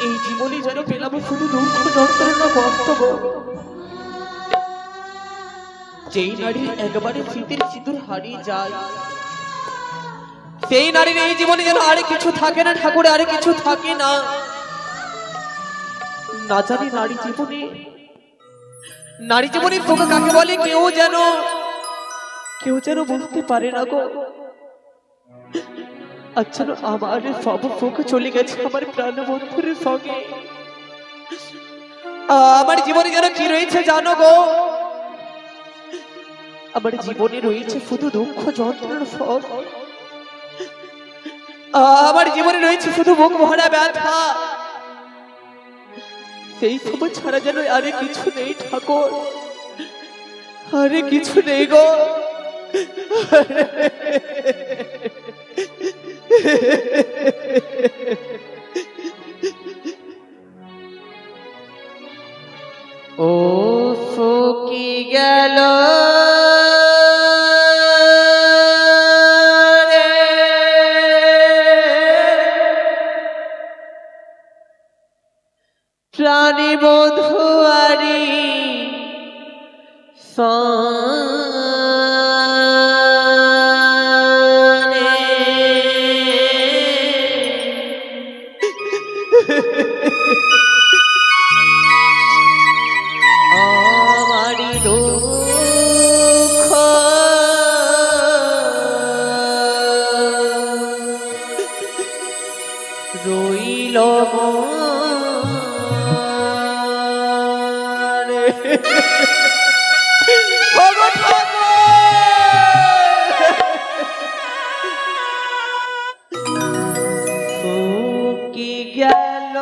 এই জীবনে যেন পেলাম শুধু দুঃখ যন্ত্রণা কষ্ট গো। যেই নারী একবারে শীতের সিঁদুর হারিয়ে যায়, সেই নারীর এই জীবনে যেন আর কিছু থাকে না ঠাকুর, আর কিছু থাকে না। না জানি নারী জীবনের সুখ কাকে বলে কেউ যেন বুঝতে পারে না গো। আচ্ছা, আমার সব সুখ চলে গেছে আমার প্রাণ বন্ধুরের সঙ্গে। আমার জীবনে যেন কি রয়েছে জানো গো? আমার জীবনে রয়েছে শুধু দুঃখ যন্ত্রণার সব। আমার জীবনে রয়েছে শুধু মুখ ভরা ব্যথা। সেই সব ছাড়া যেন আরে কিছু নেই ঠাকুর, আরে কিছু নেই গো। ও সকি গেল প্রাণী বধুয়ারি আমারি দুঃখ রইল কি গেল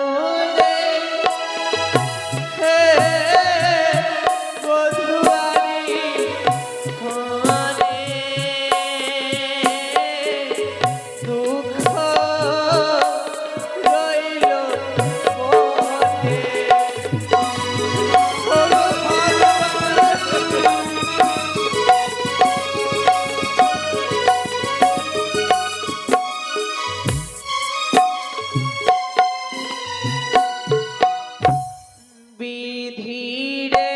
বিধিরে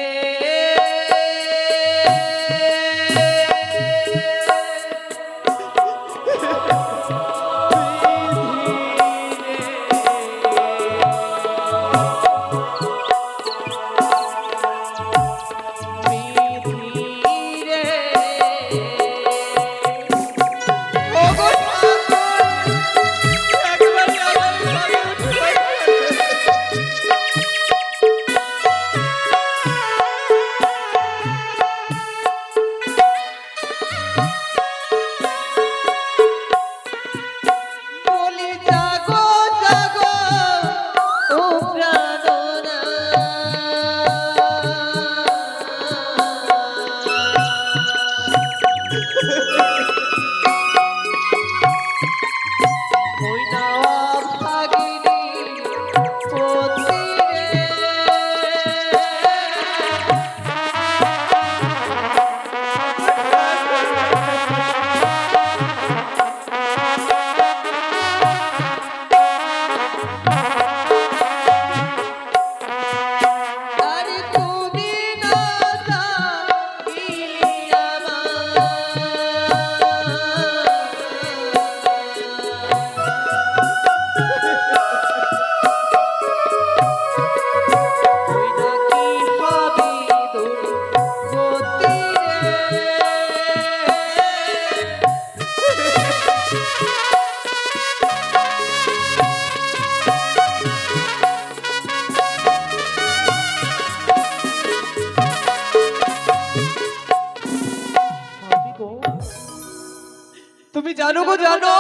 তুমি জানো গো, জানো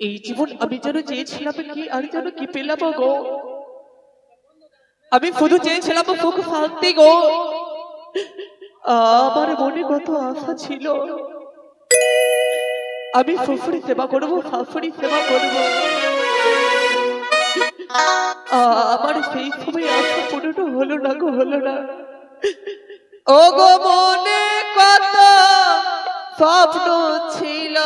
এই জীবন আমি যেন চেয়েছিলাম কি আর যেন কি পেলাম গো। আমি শুধু চেয়েছিলাম সুখ শান্তি গো। আমার মনে কত আশা ছিল, আমি শ্বশুরি সেবা করবো, শাশুড়ি সেবা করবো। আমার সেই সময় আশা পূর্ণ হলো না গো, হলো না। ও গো মনে কত স্বপ্ন ছিল,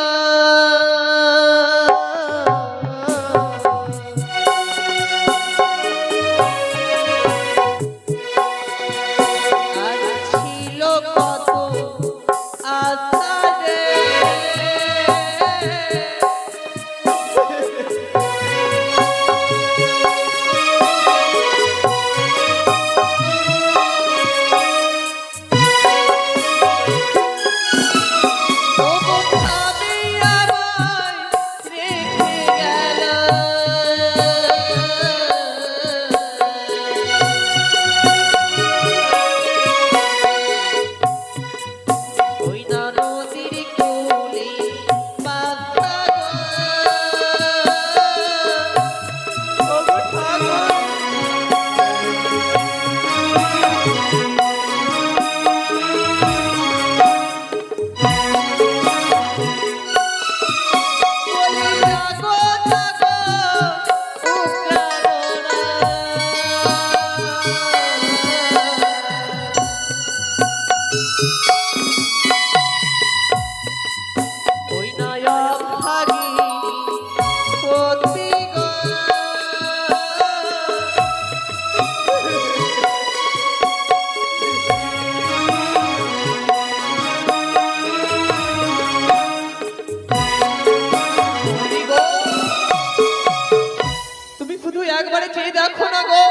একবারে চেয়ে দেখো না গো,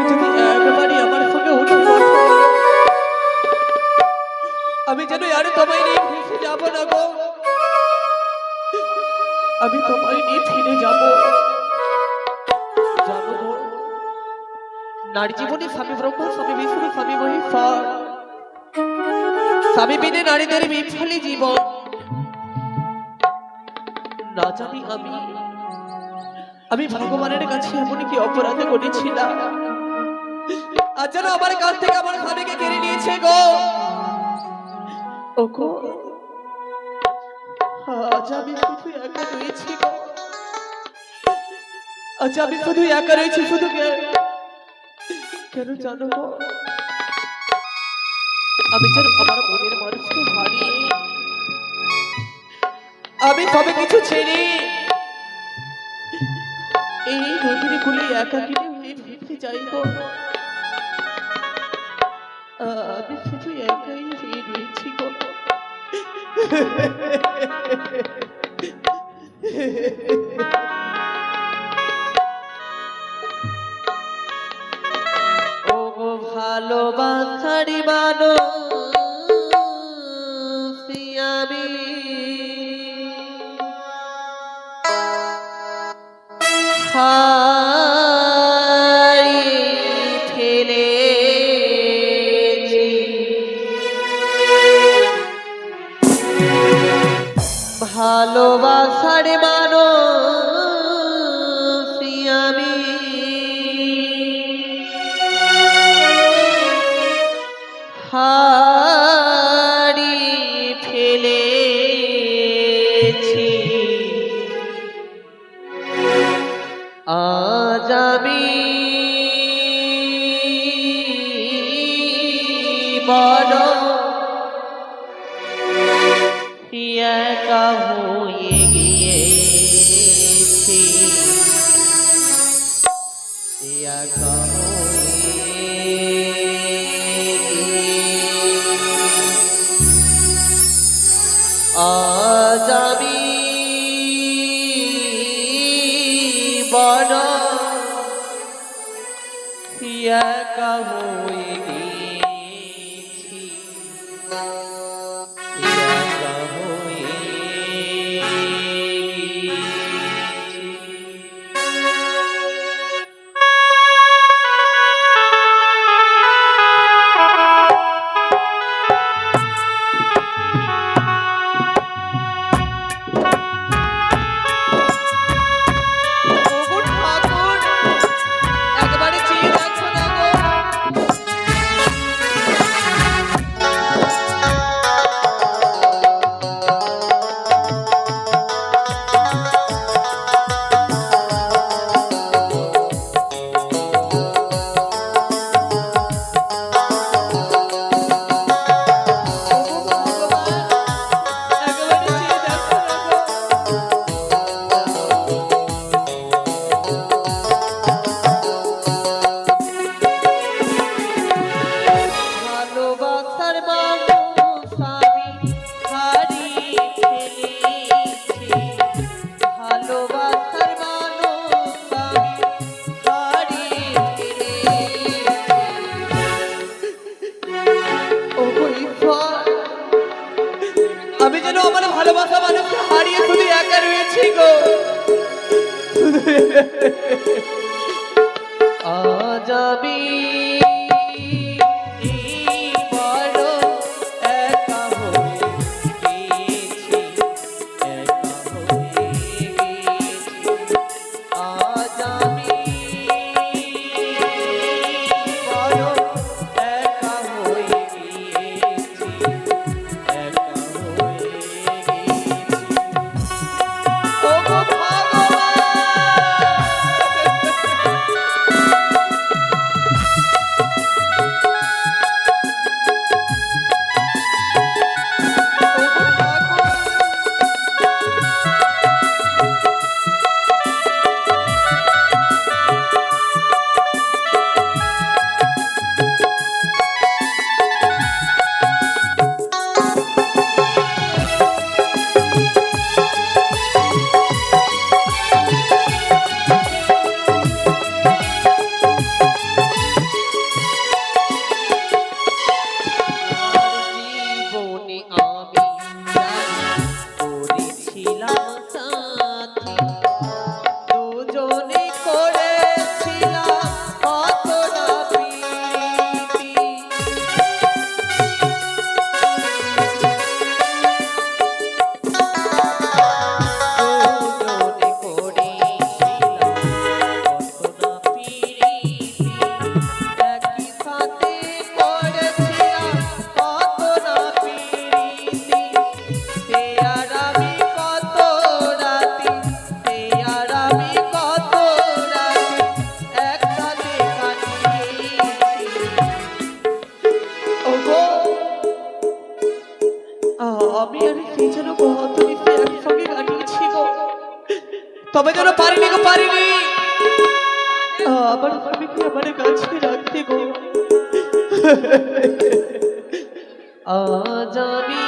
তুমি যদি একবারে আমার সঙ্গে উঠে বসো, আমি যেন আর তোমায় নিয়ে ভেসে যাব না গো, আমি তোমায় নিয়ে ফিরে যাব। জানো গো, নারী জীবনে স্বামী ব্রহ্ম, স্বামী বিষ্ণু, স্বামী মহেশ্বর, স্বামী বিনে নারীদের বিফলে জীবন। না জানি আমি ভগবানের কাছে এমন কি অপরাধ করেছিলাম, আজ যেন আমার কাছ থেকে আমার স্বামীকে কেড়ে নিয়েছে গো। ওগো, আজ আমি শুধু একা রয়েছি গো, আজ আমি শুধু একা রয়েছি, শুধু কেন জানো গো, আমি যেন আমার মনের মানুষকে হারিয়ে আমি সবে কিছু ছেড়ে এই নদীর কুলে একাকিনী হয়ে ভেসে যাই গো। আমি শুধু একাই হয়ে রয়েছি গো। ও গো ভালোবাসার মানুষ আমি, ফেলেছি ভালোবাসার মানুষ আমি, হারিয়ে ফেলেছি। আজ আমি বড় একা হয়ে গিয়েছি, একা আজ আমি বড় একা হয়ে গেছি, একা হয়ে আমি যেন আমার ভালোবাসা মানুষকে হারিয়ে শুধু একা রয়েছি গো। আজ আমি কত নিতে একসঙ্গে কাটিয়েছি গো, তবে যেন পারিনি গো, পারিনি আমার স্বামীকে আমার কাছে রাখতে গো। আজ আমি